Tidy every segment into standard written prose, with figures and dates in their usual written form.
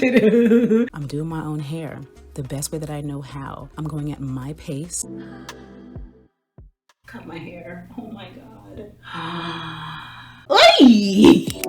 I'm doing my own hair the best way that I know how. I'm going at my pace. Cut my hair. Oh my God. Oy!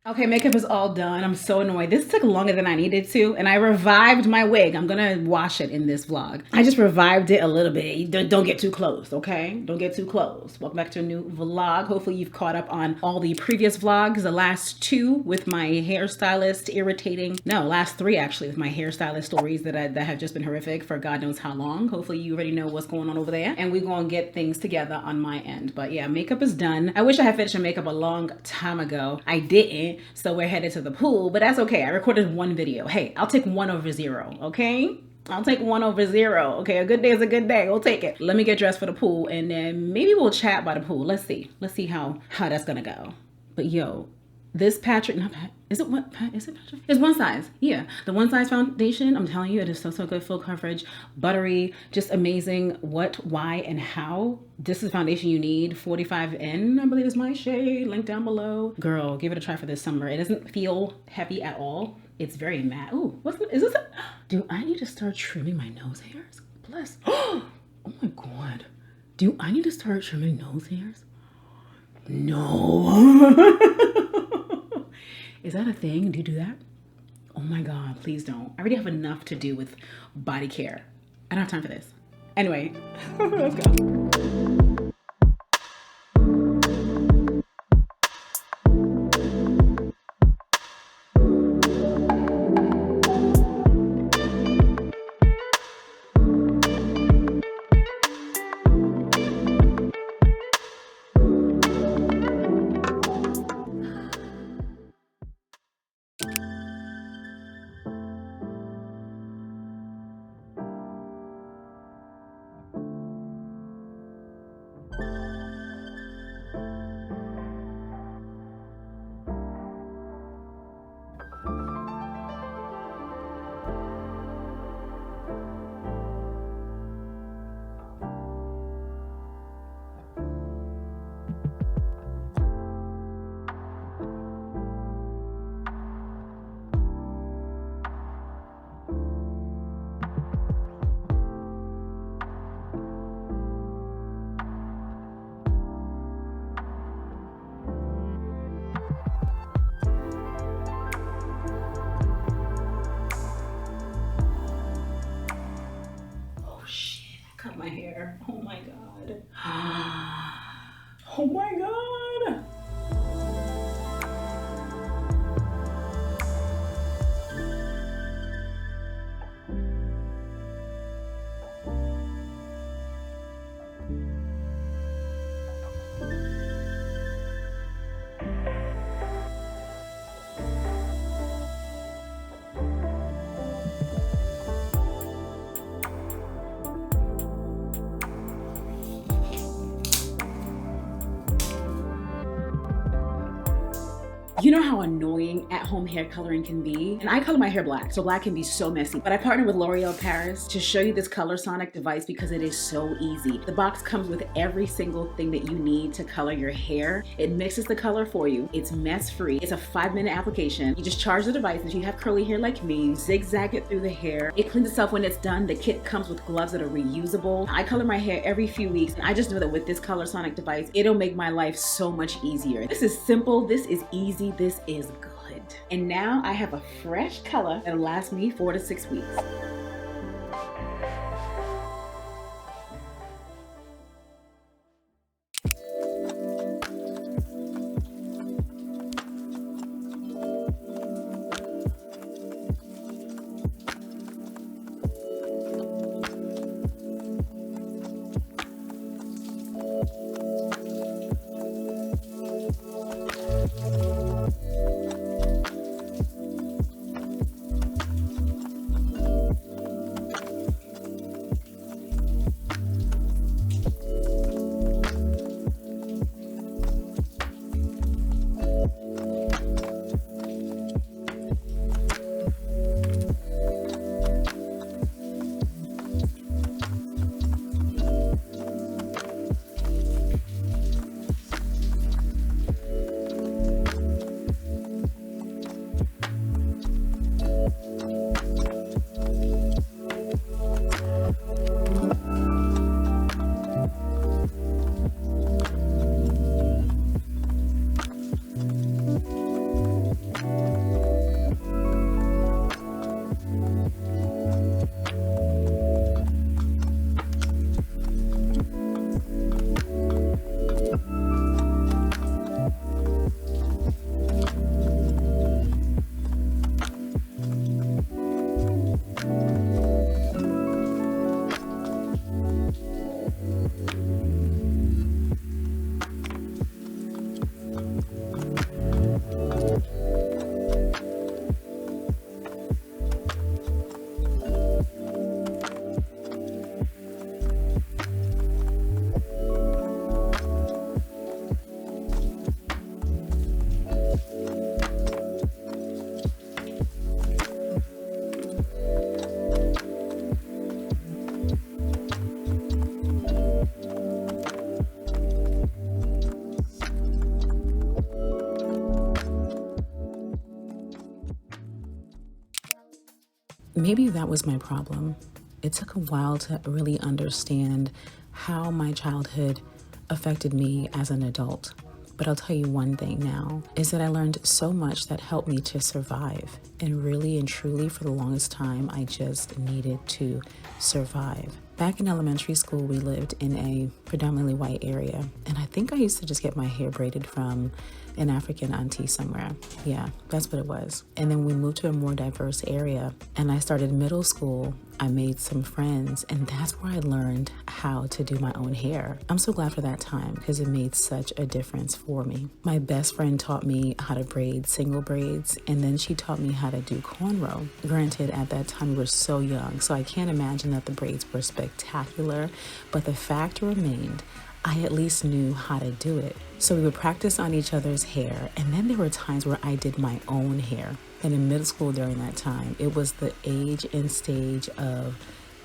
Okay, makeup is all done. I'm so annoyed. This took longer than I needed to, and I revived my wig. I'm gonna wash it in this vlog. I just revived it a little bit. Don't get too close, okay? Don't get too close. Welcome back to a new vlog. Hopefully you've caught up on all the previous vlogs, the last 2 with my hairstylist irritating, no, last 3 actually with my hairstylist stories that have just been horrific for God knows how long. Hopefully you already know what's going on over there, and we're gonna get things together on my end. But yeah, makeup is done. I wish I had finished my makeup a long time ago. I didn't. So we're headed to the pool, but that's okay. I recorded 1 video. Hey, I'll take 1 over 0, okay? I'll take 1 over 0, okay? A good day is a good day. We'll take it. Let me get dressed for the pool, and then maybe we'll chat by the pool. Let's see. Let's see how that's gonna go. But yo, this Patrick, not Pat, is it what? Is it Patrick? It's One Size. Yeah, the One Size foundation. I'm telling you, it is so good. Full coverage, buttery, just amazing. What, why, and how. This is the foundation you need. 45N, I believe is my shade. Link down below. Girl, give it a try for this summer. It doesn't feel heavy at all. It's very matte. Ooh, is this? Do I need to start trimming my nose hairs? Bless. Oh my God. Do I need to start trimming nose hairs? No. Is that a thing? Do you do that? Oh my God, please don't. I already have enough to do with body care. I don't have time for this. Anyway, let's go. My hair. Oh my God. Oh my God. You know how annoying at-home hair coloring can be? And I color my hair black, so black can be so messy. But I partnered with L'Oreal Paris to show you this ColorSonic device because it is so easy. The box comes with every single thing that you need to color your hair. It mixes the color for you. It's mess-free. It's a 5-minute application. You just charge the device. If you have curly hair like me, you zigzag it through the hair. It cleans itself when it's done. The kit comes with gloves that are reusable. I color my hair every few weeks, and I just know that with this ColorSonic device, it'll make my life so much easier. This is simple. This is easy. This is good. And now I have a fresh color that'll last me 4 to 6 weeks. maybe that was my problem. It took a while to really understand how my childhood affected me as an adult. But I'll tell you one thing now, is that I learned so much that helped me to survive. And really and truly, for the longest time, I just needed to survive. Back in elementary school, we lived in a predominantly white area. And I think I used to just get my hair braided from an African auntie somewhere. Yeah, that's what it was. And then we moved to a more diverse area and I started middle school. I made some friends and that's where I learned how to do my own hair. I'm so glad for that time because it made such a difference for me. My best friend taught me how to braid single braids and then she taught me how to do cornrow. Granted, at that time we were so young, so I can't imagine that the braids were spectacular, but the fact remained, I at least knew how to do it. So we would practice on each other's hair, and then there were times where I did my own hair. And in middle school during that time, it was the age and stage of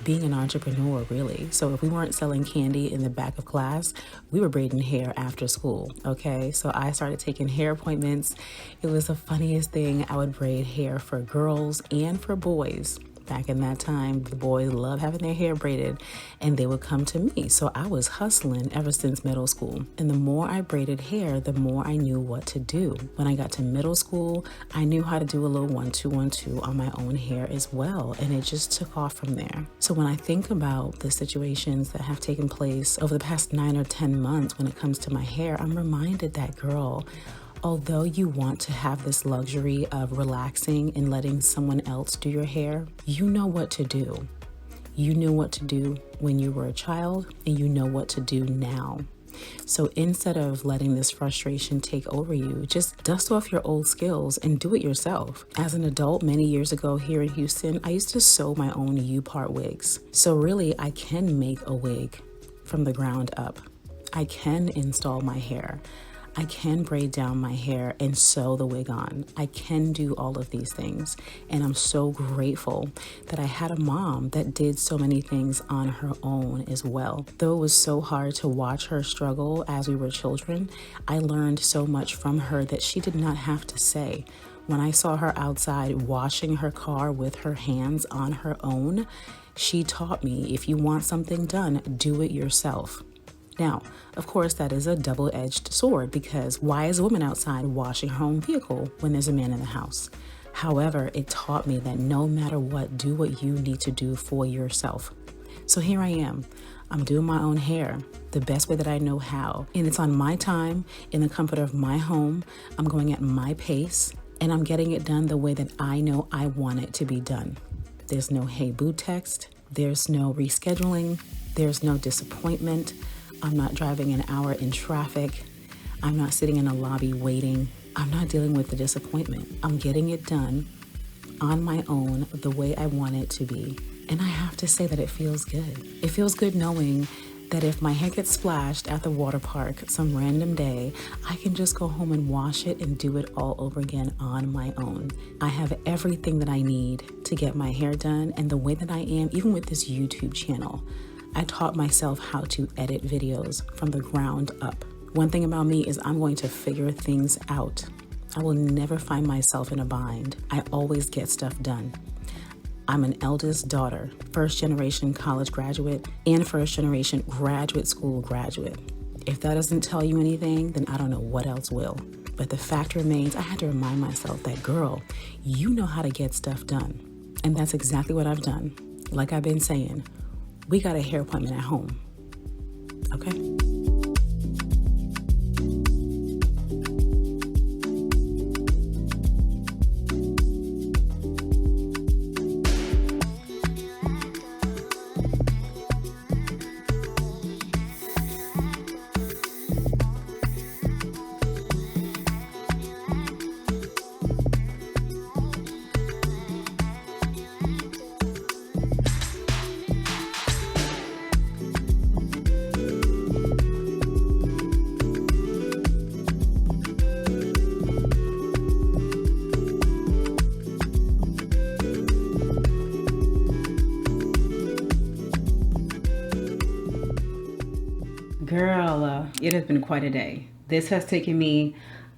being an entrepreneur, really. So if we weren't selling candy in the back of class, we were braiding hair after school, okay? So I started taking hair appointments. It was the funniest thing. I would braid hair for girls and for boys. Back in that time, the boys loved having their hair braided and they would come to me. So I was hustling ever since middle school. And the more I braided hair, the more I knew what to do. When I got to middle school, I knew how to do a little 1-2-1-2 on my own hair as well. And it just took off from there. So when I think about the situations that have taken place over the past 9 or 10 months when it comes to my hair, I'm reminded that, girl, although you want to have this luxury of relaxing and letting someone else do your hair, you know what to do. You knew what to do when you were a child, and you know what to do now. So instead of letting this frustration take over you, just dust off your old skills and do it yourself. As an adult, many years ago here in Houston, I used to sew my own U-part wigs. So really, I can make a wig from the ground up. I can install my hair. I can braid down my hair and sew the wig on. I can do all of these things. And I'm so grateful that I had a mom that did so many things on her own as well. Though it was so hard to watch her struggle as we were children, I learned so much from her that she did not have to say. When I saw her outside washing her car with her hands on her own, she taught me, if you want something done, do it yourself. Now, of course, that is a double-edged sword because why is a woman outside washing her own vehicle when there's a man in the house? However, it taught me that no matter what, do what you need to do for yourself. So here I am. I'm doing my own hair the best way that I know how. And it's on my time, in the comfort of my home. I'm going at my pace, and I'm getting it done the way that I know I want it to be done. There's no hey boo text. There's no rescheduling. There's no disappointment. I'm not driving an hour in traffic. I'm not sitting in a lobby waiting. I'm not dealing with the disappointment. I'm getting it done on my own the way I want it to be. And I have to say that it feels good. It feels good knowing that if my hair gets splashed at the water park some random day, I can just go home and wash it and do it all over again on my own. I have everything that I need to get my hair done, and the way that I am, even with this YouTube channel, I taught myself how to edit videos from the ground up. One thing about me is I'm going to figure things out. I will never find myself in a bind. I always get stuff done. I'm an eldest daughter, first generation college graduate, and first generation graduate school graduate. If that doesn't tell you anything, then I don't know what else will. But the fact remains, I had to remind myself that, girl, you know how to get stuff done. And that's exactly what I've done. Like I've been saying, we got a hair appointment at home, okay? Girl, it has been quite a day. This has taken me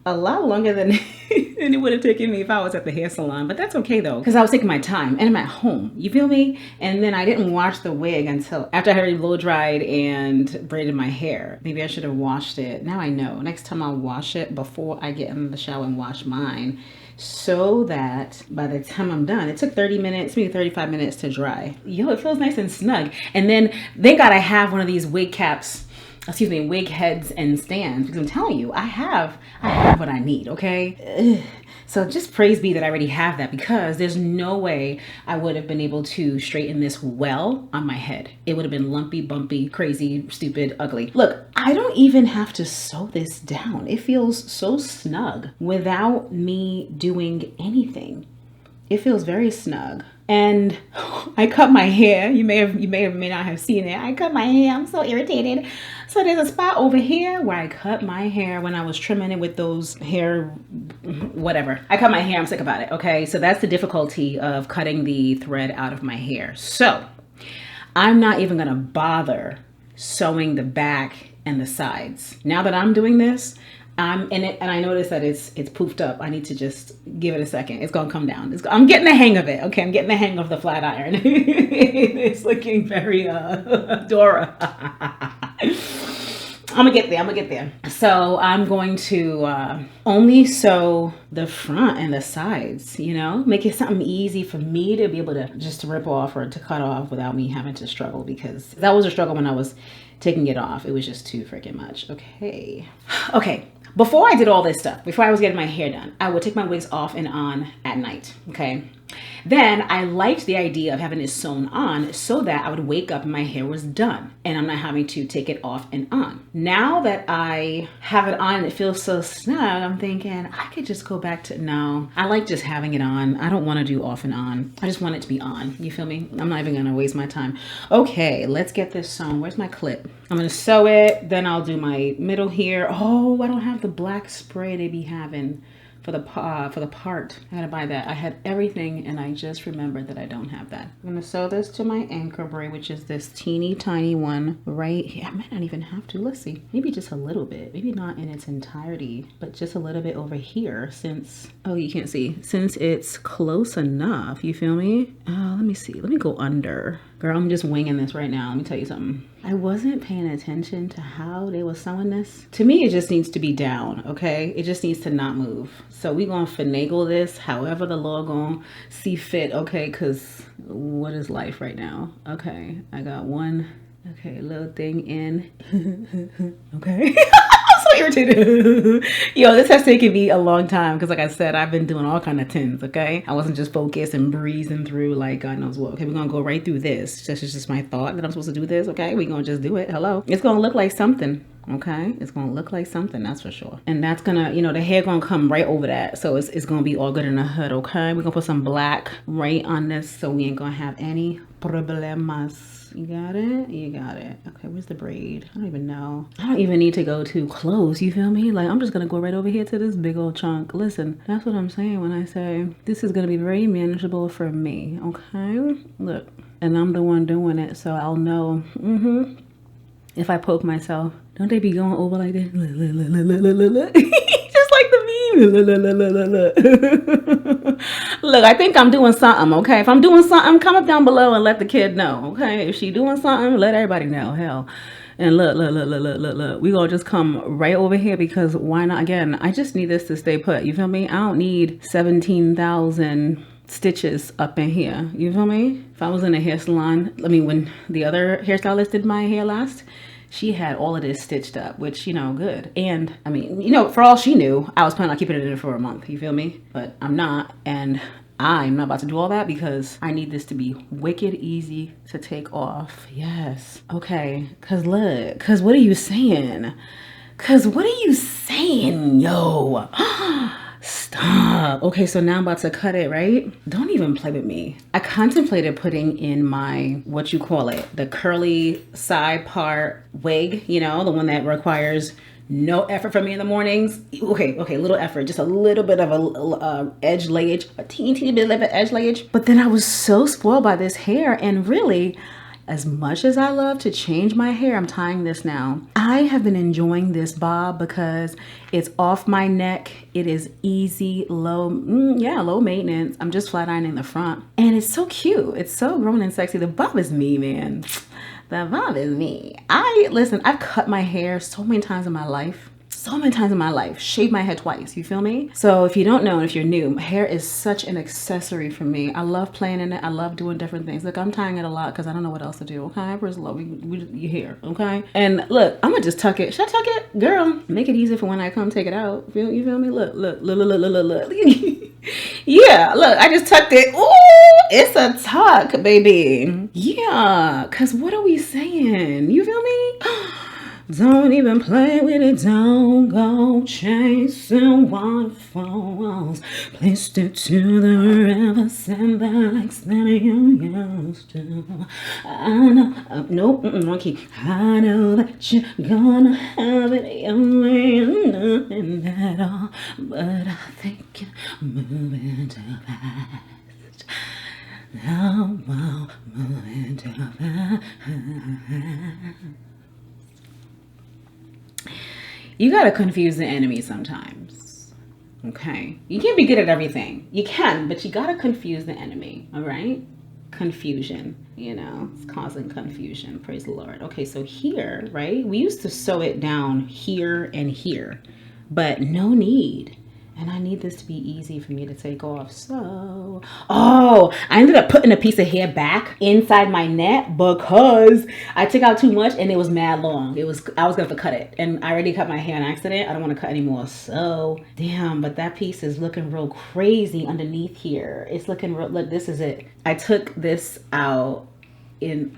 a lot longer than it would have taken me if I was at the hair salon, but that's okay though, because I was taking my time and I'm at home, you feel me? And then I didn't wash the wig until after I had already blow dried and braided my hair. Maybe I should have washed it. Now I know. Next time I'll wash it before I get in the shower and wash mine, so that by the time I'm done, it took 30 minutes, maybe 35 minutes to dry. Yo, it feels nice and snug. And then thank God I have one of these wig caps, excuse me, wig heads and stands, because I'm telling you, I have what I need, okay? Ugh. So just praise be that I already have that, because there's no way I would have been able to straighten this well on my head. It would have been lumpy, bumpy, crazy, stupid, ugly. Look, I don't even have to sew this down. It feels so snug without me doing anything. It feels very snug. And I cut my hair. You may not have seen it. I cut my hair. I'm so irritated. So there's a spot over here where I cut my hair when I was trimming it with those hair, whatever. I cut my hair. I'm sick about it. Okay. So that's the difficulty of cutting the thread out of my hair. So I'm not even going to bother sewing the back and the sides. Now that I'm doing this, I'm in it, and I notice that it's poofed up. I need to just give it a second. It's gonna come down. I'm getting the hang of it. Okay, I'm getting the hang of the flat iron. It's looking very Dora. I'm gonna get there. So I'm going to only sew the front and the sides, you know, make it something easy for me to be able to just rip off or to cut off without me having to struggle, because that was a struggle when I was taking it off. It was just too freaking much. Okay. Before I did all this stuff, before I was getting my hair done, I would take my wigs off and on at night, okay? Then I liked the idea of having it sewn on so that I would wake up and my hair was done and I'm not having to take it off and on. Now that I have it on and it feels so snug, I'm thinking I could just go back to, no, I like just having it on. I don't want to do off and on. I just want it to be on. You feel me? I'm not even going to waste my time. Okay, let's get this sewn. Where's my clip? I'm going to sew it. Then I'll do my middle here. Oh, I don't have the black spray they be having for the part. I gotta buy that. I had everything and I just remembered that I don't have that. I'm gonna sew this to my anchor braid, which is this teeny tiny one right here. I might not even have to. Let's see. Maybe just a little bit. Maybe not in its entirety, but just a little bit over here since, oh, you can't see. Since it's close enough, you feel me? Let me see. Let me go under. Girl, I'm just winging this right now. Let me tell you something. I wasn't paying attention to how they were sewing this. To me, it just needs to be down, okay? It just needs to not move. So we gonna finagle this however the Lord gonna see fit, okay? Because what is life right now? Okay, I got one, okay, little thing in. Okay. So irritated. Yo, this has taken me a long time because like I said, I've been doing all kind of tins, okay? I wasn't just focused and breezing through like God knows what. Okay, we're gonna go right through this. This is just my thought that I'm supposed to do this, okay? We're gonna just do it. Hello. It's gonna look like something. Okay, it's gonna look like something, that's for sure. And that's gonna, you know, the hair gonna come right over that, so it's gonna be all good in the hood. Okay, we're gonna put some black right on this so we ain't gonna have any problemas. You got it? You got it. Okay, where's the braid? I don't even know. I don't even need to go too close, you feel me? Like, I'm just gonna go right over here to this big old chunk. Listen, that's what I'm saying when I say this is gonna be very manageable for me, okay? Look, and I'm the one doing it, so I'll know, if I poke myself. Don't they be going over like this? Just like the meme. Look, I think I'm doing something, okay? If I'm doing something, comment down below and let the kid know, okay? If she doing something, let everybody know, hell. And look. We gonna just come right over here because why not? Again, I just need this to stay put, you feel me? I don't need 17,000 stitches up in here, you feel me? If I was in a hair salon, I mean, when the other hairstylist did my hair last, she had all of this stitched up, which, you know, good. And I mean, you know, for all she knew, I was planning on keeping it in for a month, you feel me? But I'm not, and I'm not about to do all that because I need this to be wicked easy to take off. Yes. Okay, cause look, cause what are you saying? Yo? Stop. Okay, so now I'm about to cut it, right? Don't even play with me. I contemplated putting in my, what you call it, the curly side part wig, you know, the one that requires no effort from me in the mornings. Okay, little effort, just a little bit of a edge layage, a teeny bit of an edge layage. But then I was so spoiled by this hair, and really, as much as I love to change my hair, I'm tying this now. I have been enjoying this bob because it's off my neck. It is easy, low maintenance. I'm just flat ironing the front. And it's so cute. It's so grown and sexy. The bob is me, man. The bob is me. Listen, I've cut my hair so many times in my life. Shaved my head twice, you feel me? So if you don't know, and if you're new, hair is such an accessory for me. I love playing in it. I love doing different things. Look, I'm tying it a lot because I don't know what else to do, okay? Where's love? You here, okay? And look, I'm gonna just tuck it. Should I tuck it? Girl, make it easy for when I come take it out. You feel me? Look. Yeah, look, I just tucked it. Ooh, it's a tuck, baby. Yeah, because what are we saying? You feel me? Don't even play with it, don't go chasing waterfalls. Please stick to the rivers and the lakes that you used to. I know, nope, wrong key. I know that you're gonna have it your way and nothing at all. But I think you're moving too fast. Now I'm moving too fast. You gotta confuse the enemy sometimes, okay? You can't be good at everything. You can, but you gotta confuse the enemy, all right? Confusion, it's causing confusion, praise the Lord. Okay, so here, right? We used to sew it down here and here, but no need. And I need this to be easy for me to take off. So, I ended up putting a piece of hair back inside my net because I took out too much and it was mad long. I was gonna have to cut it, and I already cut my hair on accident. I don't want to cut anymore. So, damn, but that piece is looking real crazy underneath here. It's looking real. Look, this is it. I took this out.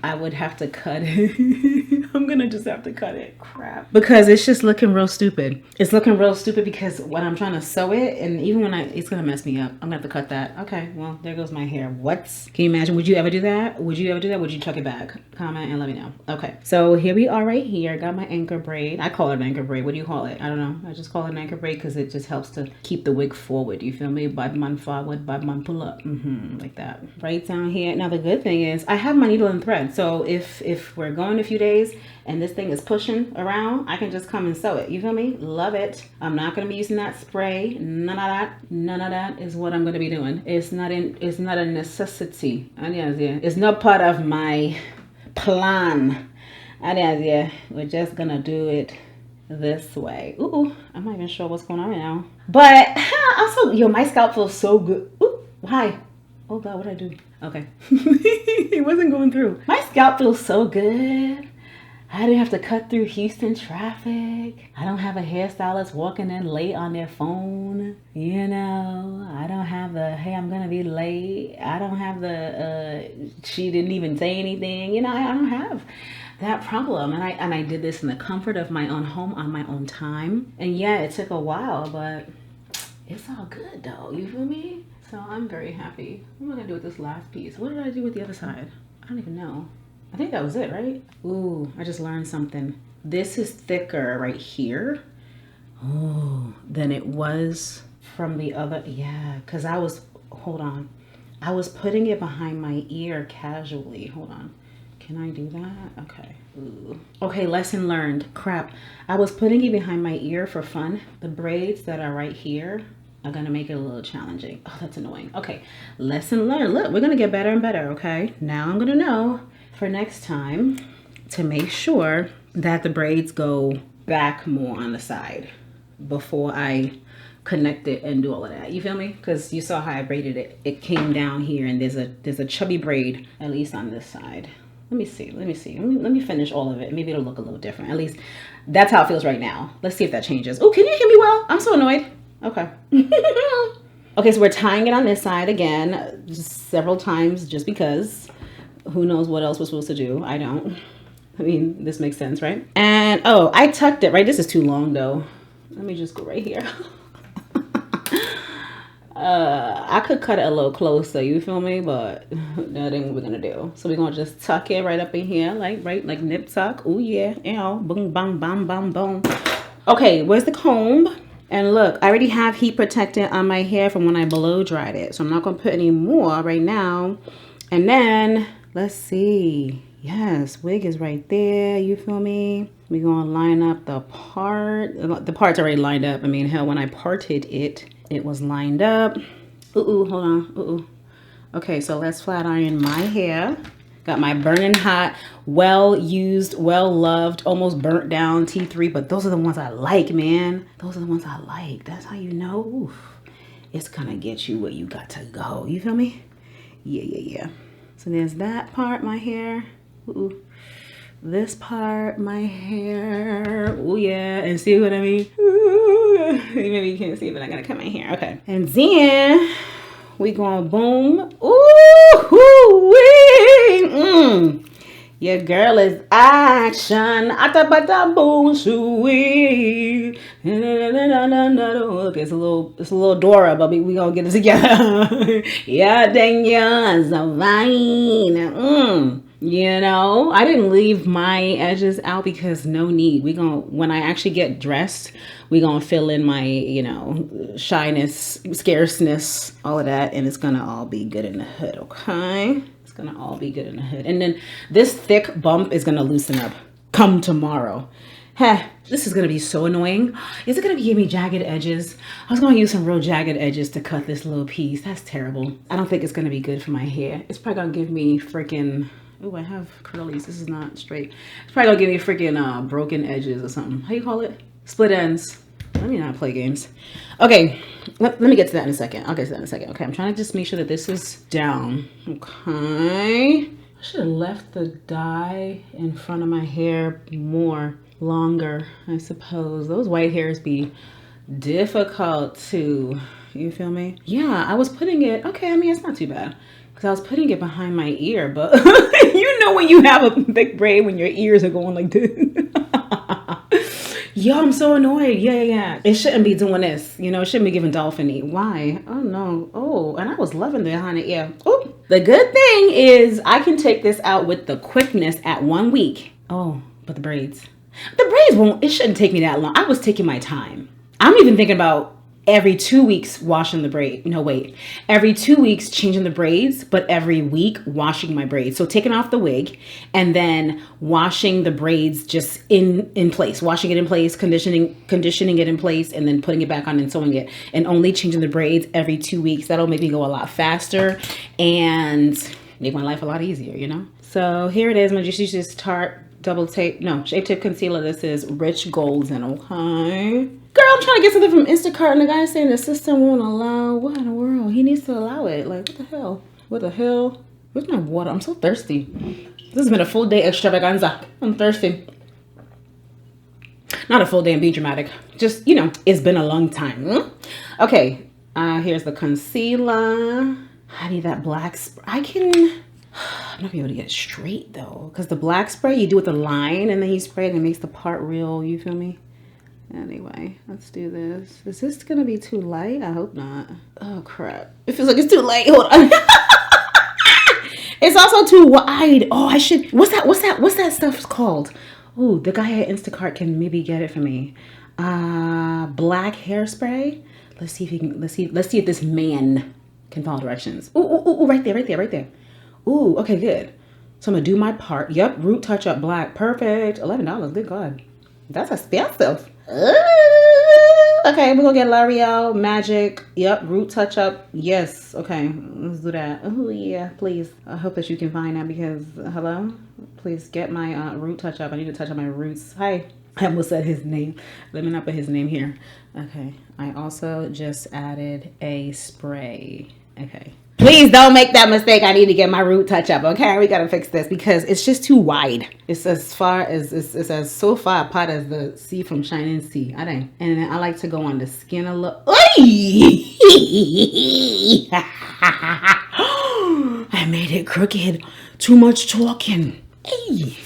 I would have to cut it. I'm gonna just have to cut it. Crap. Because it's just looking real stupid. It's looking real stupid because when I'm trying to sew it, and even when it's gonna mess me up. I'm gonna have to cut that. Okay, well, there goes my hair. What? Can you imagine? Would you ever do that? Would you chuck it back? Comment and let me know. Okay, so here we are right here. I got my anchor braid. I call it an anchor braid. What do you call it? I don't know. I just call it an anchor braid because it just helps to keep the wig forward. You feel me? Bob man forward, bob man pull up. Like that. Right down here. Now the good thing is I have my needle and thread. So if we're going a few days and this thing is pushing around, I can just come and sew it. You feel me? Love it. I'm not going to be using that spray. None of that is what I'm going to be doing. It's not a necessity. It's not part of my plan. We're just going to do it this way. Ooh, I'm not even sure what's going on right now. But also, my scalp feels so good. Ooh, hi. Oh God, what did I do? Okay. It wasn't going through. My scalp feels so good. I didn't have to cut through Houston traffic. I don't have a hairstylist walking in late on their phone. I don't have the, hey, I'm gonna be late. I don't have the, she didn't even say anything. I don't have that problem. And I did this in the comfort of my own home on my own time. And yeah, it took a while, but it's all good though. You feel me? So I'm very happy. What am I gonna do with this last piece? What did I do with the other side? I don't even know. I think that was it, right? Ooh, I just learned something. This is thicker right here. Oh, than it was from the other. Yeah, because I was putting it behind my ear casually. Hold on. Can I do that? Okay. Ooh. Okay, lesson learned. Crap. I was putting it behind my ear for fun. The braids that are right here are gonna make it a little challenging. Oh, that's annoying. Okay, lesson learned. Look, we're gonna get better and better, okay? Now I'm gonna know for next time to make sure that the braids go back more on the side before I connect it and do all of that. You feel me? Because you saw how I braided it. It came down here and there's a chubby braid, at least on this side. Let me see. Let me finish all of it. Maybe it'll look a little different. At least that's how it feels right now. Let's see if that changes. Oh, can you hear me well? I'm so annoyed. Okay. Okay, so we're tying it on this side again, several times just because. Who knows what else we're supposed to do? I don't. I mean, this makes sense, right? And oh, I tucked it, right? This is too long though. Let me just go right here. I could cut it a little closer, you feel me? But that ain't what we're gonna do. So we're gonna just tuck it right up in here, like nip tuck. Oh yeah, ow, boom, bam, bam, bam, boom. Okay, where's the comb? And look, I already have heat protectant on my hair from when I blow dried it. So I'm not gonna put any more right now. And then let's see. Yes, wig is right there. You feel me? We gonna line up the part. The part's already lined up. I mean, hell, when I parted it, it was lined up. Hold on. Okay, so let's flat iron my hair. Got my burning hot, well used, well loved, almost burnt down T3, but those are the ones I like, man. Those are the ones I like. That's how you know. Oof, it's gonna get you where you got to go. You feel me? Yeah. So there's that part, my hair. Ooh. This part, my hair. Oh yeah, and see what I mean? Ooh. Maybe you can't see, but I gotta cut my hair. Okay, and then we gonna boom. Ooh, wee. Your girl is action. Atabata boom, sweet. Okay, it's a little Dora, but we gonna get it together. Yeah, dang yeah, it's a vine. You know, I didn't leave my edges out because no need. When I actually get dressed, we gonna fill in my, shyness, scarceness, all of that, and it's gonna all be good in the hood, okay? It's gonna all be good in the hood. And then this thick bump is gonna loosen up come tomorrow. This is gonna be so annoying. Is it gonna give me jagged edges? I was gonna use some real jagged edges to cut this little piece. That's terrible. I don't think it's gonna be good for my hair. It's probably gonna give me freaking... Oh, I have curlies. This is not straight. It's probably gonna give me freaking broken edges or something. How you call it? Split ends. Let me not play games. Okay, let me get to that in a second. I'll get to that in a second. Okay, I'm trying to just make sure that this is down. Okay. I should have left the dye in front of my hair longer, I suppose. Those white hairs be difficult to, you feel me? Yeah, I was putting it, okay, I mean, it's not too bad. Because I was putting it behind my ear, but you know when you have a big braid when your ears are going like this. Yo, I'm so annoyed. Yeah. It shouldn't be doing this. It shouldn't be giving dolphiny. Why? Oh, no. Oh, and I was loving the behind the ear. Oh, the good thing is I can take this out with the quickness at 1 week. Oh, but the braids. It shouldn't take me that long. I was taking my time. I'm even thinking about every 2 weeks washing the braid. No, wait. Every 2 weeks changing the braids, but every week washing my braids. So taking off the wig and then washing the braids just in place. Washing it in place, conditioning it in place, and then putting it back on and sewing it. And only changing the braids every 2 weeks. That'll make me go a lot faster and make my life a lot easier, So here it is. My Juicy Juice Tarte Shape Tip Concealer. This is Rich Golden, okay? Girl, I'm trying to get something from Instacart and the guy saying the system won't allow. What in the world? He needs to allow it. Like, what the hell? What the hell? Where's my water? I'm so thirsty. This has been a full day extravaganza. I'm thirsty. Not a full day and be dramatic. Just, it's been a long time. Okay, here's the concealer. I need that black spray. I'm not gonna be able to get it straight though, because the black spray you do with the line and then you spray it and it makes the part real, you feel me? Anyway, let's do this. Is this gonna be too light? I hope not. Oh crap. It feels like it's too light. Hold on. It's also too wide. Oh, I should, what's that stuff called? Oh, the guy at Instacart can maybe get it for me. Black hairspray. Let's see if this man can follow directions. Ooh, right there. Ooh, okay, good. So I'm gonna do my part. Yep, root touch up black. Perfect. $11. Good God. That's expensive. Okay, we're gonna get L'Oreal Magic. Yep, root touch up. Yes. Okay, let's do that. Oh yeah, please. I hope that you can find that because hello? Please get my root touch up. I need to touch up my roots. Hi. I almost said his name. Let me not put his name here. Okay. I also just added a spray. Okay. Please don't make that mistake. I need to get my root touch up. Okay, we gotta fix this because it's just too wide. It's as far as it's as so far apart as the sea from Shining Sea. I think. And then I like to go on the skin a little. I made it crooked. Too much talking. Hey.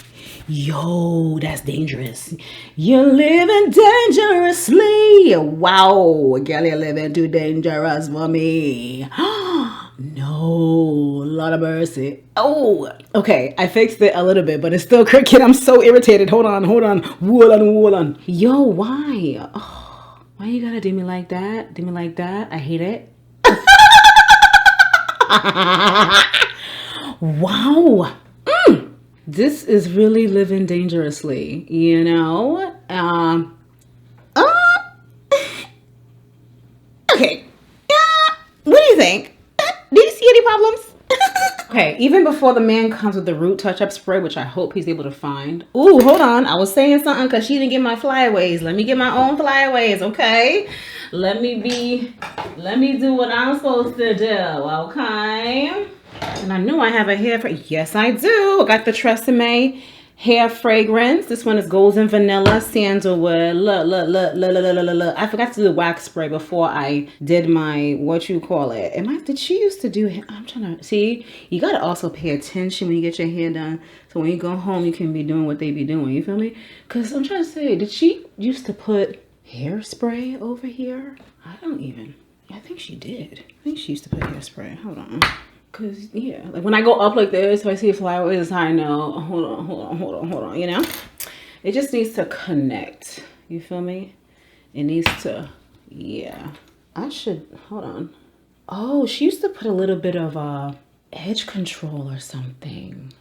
Yo, that's dangerous. You're living dangerously. Wow, girl, you're living too dangerous for me. No, Lord of mercy. Oh, okay. I fixed it a little bit, but it's still crooked. I'm so irritated. Hold on. Hold on. Yo, why? Oh, why you gotta do me like that? I hate it. Wow. This is really living dangerously, you know? Okay. What do you think? Do you see any problems? Okay, even before the man comes with the root touch-up spray, which I hope he's able to find. Ooh, hold on. I was saying something because she didn't get my flyaways. Let me get my own flyaways, okay? Let me do what I'm supposed to do, okay? And I knew I have a hair fragrance. Yes, I do. I got the Tresemme hair fragrance. This one is golden vanilla sandalwood. Look. I forgot to do the wax spray before I did my, what you call it. Did she used to do, I'm trying to, see, you got to also pay attention when you get your hair done. So when you go home, you can be doing what they be doing. You feel me? Because I'm trying to say, did she used to put hairspray over here? I think she did. I think she used to put hairspray. Hold on. Cause yeah, like when I go up like this, if I see a flower, it's I know. Hold on. You know, it just needs to connect. You feel me? It needs to. Yeah, I should. Hold on. Oh, she used to put a little bit of edge control or something,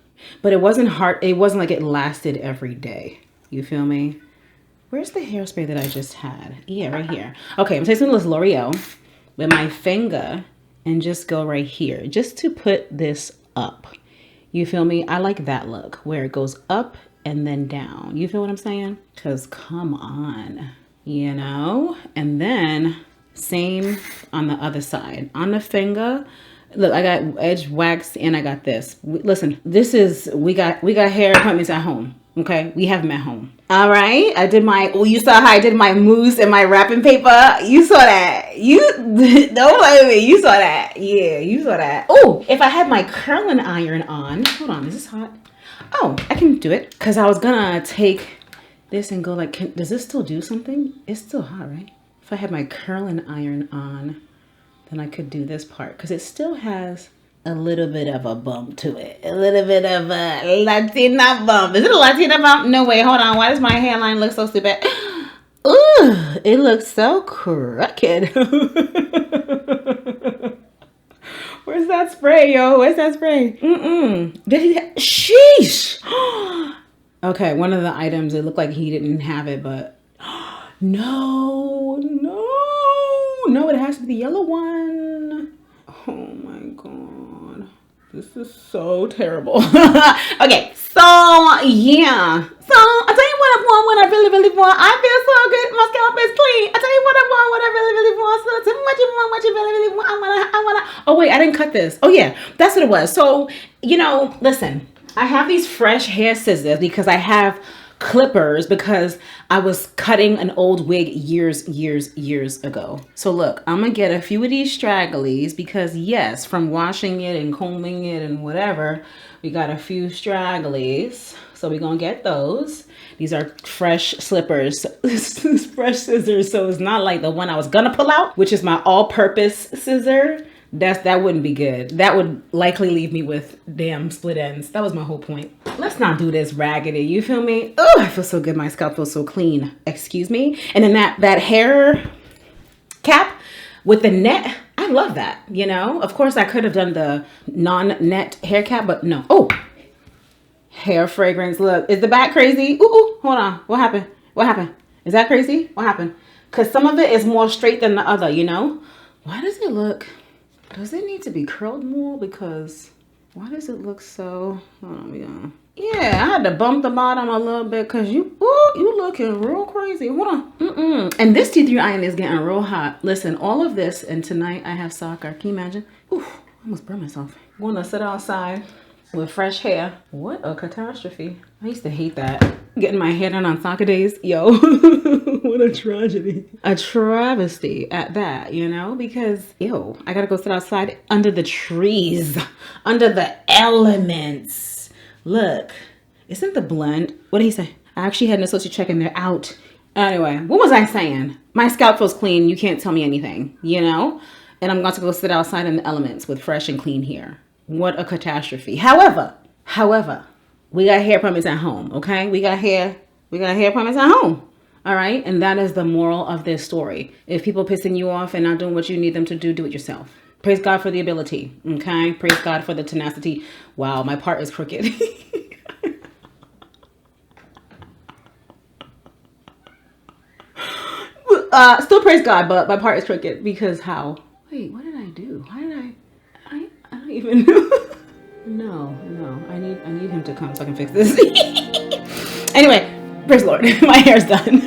but it wasn't hard. It wasn't like it lasted every day. You feel me? Where's the hairspray that I just had? Yeah, right here. Okay, I'm taking this L'Oreal with my finger. And just go right here, just to put this up. You feel me? I like that look where it goes up and then down. You feel what I'm saying? Because come on, you know? And then same on the other side. On the finger, look, I got edge wax and I got this. Listen, this is, we got hair appointments at home. Okay, we have them at home. All right, I did my, you saw how I did my mousse and my wrapping paper. You saw that. You, don't lie to me. You saw that. Yeah, you saw that. Oh, if I had my curling iron on, hold on, is this hot? Oh, I can do it. Because I was gonna take this and go like, does this still do something? It's still hot, right? If I had my curling iron on, then I could do this part. Because it still has a little bit of a bump to it. A little bit of a Latina bump. Is it a Latina bump? No way. Hold on. Why does my hairline look so stupid? Ooh, it looks so crooked. Where's that spray, yo? Where's that spray? Did he? Sheesh. Okay, one of the items, it looked like he didn't have it, but no, it has to be the yellow one. Oh my God. This is so terrible. Okay, so yeah. So I tell you what I want, what I really want. I feel so good. My scalp is clean. I tell you what I want, what I really want. So tell me what you want, what you really want. I wanna. Oh wait, I didn't cut this. Oh yeah, that's what it was. So, you know, listen, I have these fresh hair scissors because I have clippers because I was cutting an old wig years ago. So look, I'm gonna get a few of these stragglies because yes, from washing it and combing it and whatever, we got a few stragglies. So we're gonna get those. These are fresh slippers, fresh scissors. So it's not like the one I was gonna pull out, which is my all-purpose scissor. That wouldn't be good. That would likely leave me with damn split ends. That was my whole point. Let's not do this raggedy. You feel me? Oh, I feel so good. My scalp feels so clean. Excuse me. And then that hair cap with the net. I love that. You know, of course I could have done the non-net hair cap, but no. Oh, hair fragrance. Look, is the back crazy? Ooh, hold on. What happened? Is that crazy? What happened? Because some of it is more straight than the other, you know? Why does it look... Does it need to be curled more? Because why does it look so... Hold on, yeah, I had to bump the bottom a little bit because you looking real crazy. Hold on. And this T3 iron is getting real hot. Listen, all of this, and tonight I have soccer. Can you imagine? Ooh, I almost burned myself. I'm going to sit outside with fresh hair. What a catastrophe. I used to hate that. Getting my hair done on soccer days. Yo, what a tragedy. A travesty at that, you know? Because, ew, I gotta go sit outside under the trees, under the elements. Look, isn't the blend, what did he say? I actually had an associate check and they're out. Anyway, what was I saying? My scalp feels clean. You can't tell me anything, you know? And I'm going to go sit outside in the elements with fresh and clean hair. What a catastrophe. However, we got hair appointments at home, okay? We got hair appointments at home, all right? And that is the moral of this story. If people pissing you off and not doing what you need them to do, do it yourself. Praise God for the ability, okay? Praise God for the tenacity. Wow, my part is crooked. Still praise God, but my part is crooked because how? Wait, what did I do? How did I don't even know. No. I need him to come so I can fix this. Anyway, praise the Lord. My hair's done.